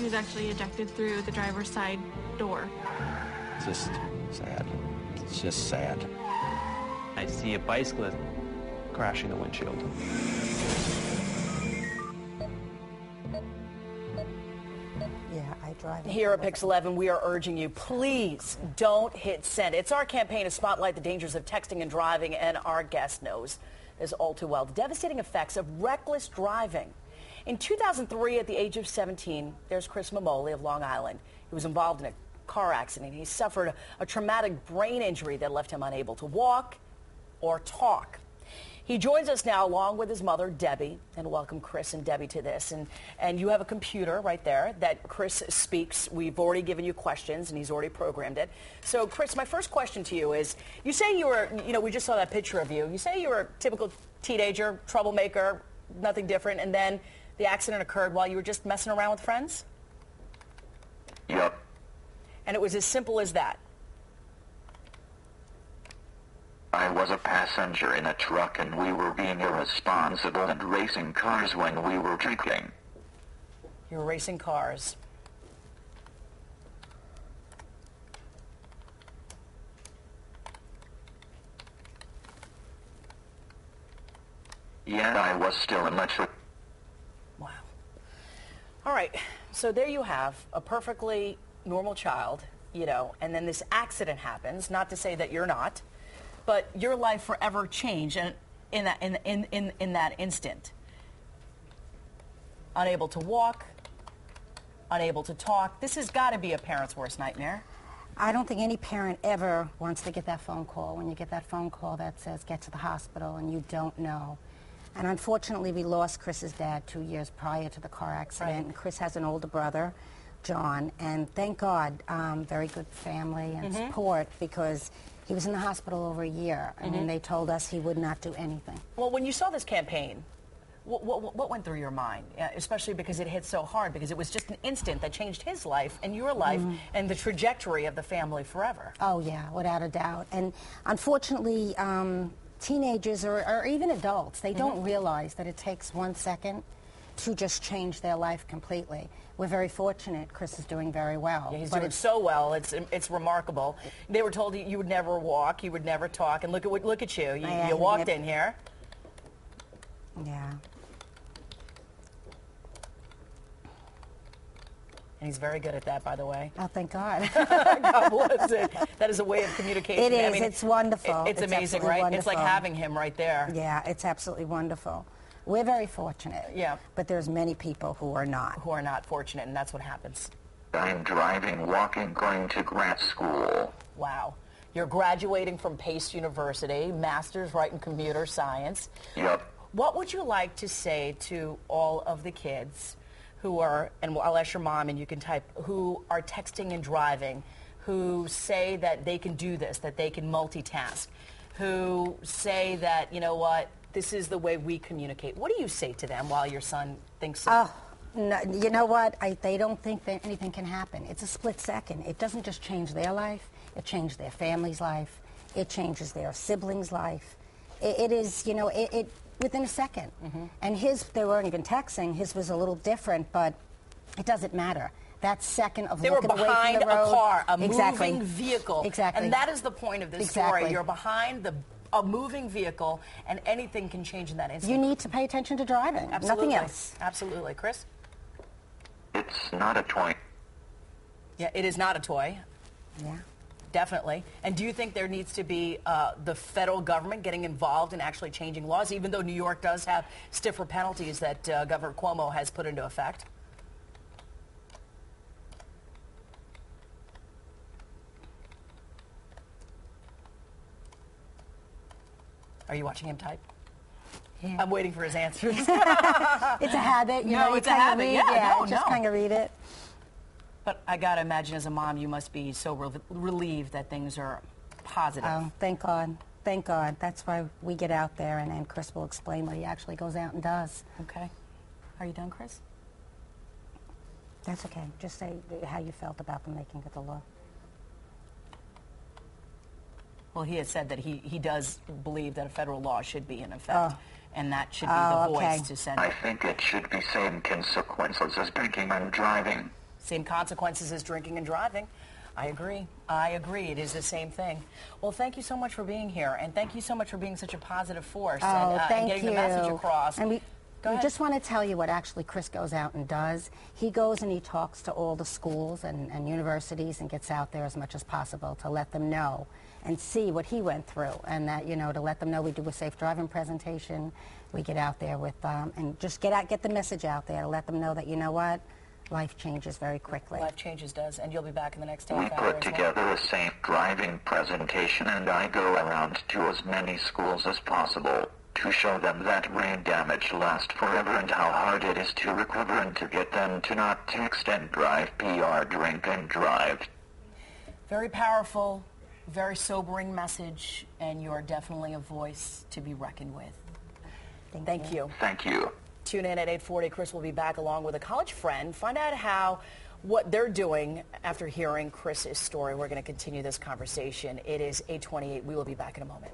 She was actually ejected through the driver's side door. Just sad. It's just sad. I see a bicyclist crashing the windshield. Yeah, I drive. Here at WPIX.flv, we are urging you, please don't hit send. It's our campaign to spotlight the dangers of texting and driving, and our guest knows this all too well. The devastating effects of reckless driving. In 2003, at the age of 17, there's Chris Memoli of Long Island. He was involved in a car accident. He suffered a traumatic brain injury that left him unable to walk or talk. He joins us now along with his mother, Debbie, and welcome Chris and Debbie to this. And you have a computer right there that Chris speaks. We've already given you questions, and he's already programmed it. So, Chris, my first question to you is, you say you were, we just saw that picture of you. You say you were a typical teenager, troublemaker, nothing different, and then the accident occurred while you were just messing around with friends? Yep. And it was as simple as that? I was a passenger in a truck and we were being irresponsible and racing cars when we were drinking. You were racing cars. Yeah, I was still in my truck. Wow. All right, so there you have a perfectly normal child, and then this accident happens, not to say that you're not, but your life forever changed in that instant. Unable to walk, unable to talk. This has got to be a parent's worst nightmare. I don't think any parent ever wants to get that phone call, when you get that phone call that says get to the hospital and you don't know. And unfortunately, we lost Chris's dad 2 years prior to the car accident. Right. And Chris has an older brother, John, and thank God, very good family and support, because he was in the hospital over a year, and they told us he would not do anything. Well, when you saw this campaign, what went through your mind? Especially because it hit so hard, because it was just an instant that changed his life and your life and the trajectory of the family forever. Oh, yeah, without a doubt. And unfortunately, teenagers or even adults, they don't realize that it takes 1 second to just change their life completely. We're very fortunate. Chris is doing very well. Yeah, he's doing so well. It's remarkable. They were told you would never walk, you would never talk, and look at you. You walked in here. Yeah. And he's very good at that, by the way. Oh, thank God. God bless it. That is a way of communication. It is. It's wonderful. It's amazing, right? Wonderful. It's like having him right there. Yeah, it's absolutely wonderful. We're very fortunate. Yeah. But there's many people who are not. Who are not fortunate, and that's what happens. I'm driving, walking, going to grad school. Wow. You're graduating from Pace University, master's right in computer science. Yep. What would you like to say to all of the kids who are, and I'll ask your mom and you can type, who are texting and driving, who say that they can do this, that they can multitask, who say that, you know what, this is the way we communicate. What do you say to them while your son thinks so? Oh, no, you know what? They don't think that anything can happen. It's a split second. It doesn't just change their life. It changes their family's life. It changes their siblings' life. It is, it within a second. And they weren't even texting. His was a little different, but it doesn't matter. That second of looking away from the road. They were behind a car, a exactly. moving vehicle. Exactly. And that is the point of this story. You're behind a moving vehicle, and anything can change in that instant. You need to pay attention to driving. Absolutely. Nothing else. Absolutely. Chris? It's not a toy. Yeah, it is not a toy. Yeah. Definitely. And do you think there needs to be the federal government getting involved in actually changing laws, even though New York does have stiffer penalties that Governor Cuomo has put into effect? Are you watching him type? Yeah. I'm waiting for his answers. It's a habit. It's a habit. Just kind of read it. But I got to imagine as a mom, you must be so relieved that things are positive. Oh, thank God. Thank God. That's why we get out there, and Chris will explain what he actually goes out and does. Okay. Are you done, Chris? That's okay. Just say how you felt about the making of the law. Well, he has said that he does believe that a federal law should be in effect, and that should be the voice to send it. I think it should be same consequences as drinking and driving. Same consequences as drinking and driving. I agree. I agree. It is the same thing. Well, thank you so much for being here, and thank you so much for being such a positive force and getting the message across. And we just want to tell you what actually Chris goes out and does. He goes and he talks to all the schools and universities and gets out there as much as possible to let them know and see what he went through, and that, you know, to let them know we do a safe driving presentation. We get out there with and just get the message out there to let them know that, you know what, life changes very quickly. Life changes does, and you'll be back in the next We half hour put as together well. a safe driving presentation, and I go around to as many schools as possible to show them that brain damage lasts forever and how hard it is to recover, and to get them to not text and drive, drink and drive. Very powerful, very sobering message, and you're definitely a voice to be reckoned with. Thank you. Thank you. Tune in at 8:40. Chris will be back along with a college friend. Find out what they're doing after hearing Chris's story. We're going to continue this conversation. It is 8:28. We will be back in a moment.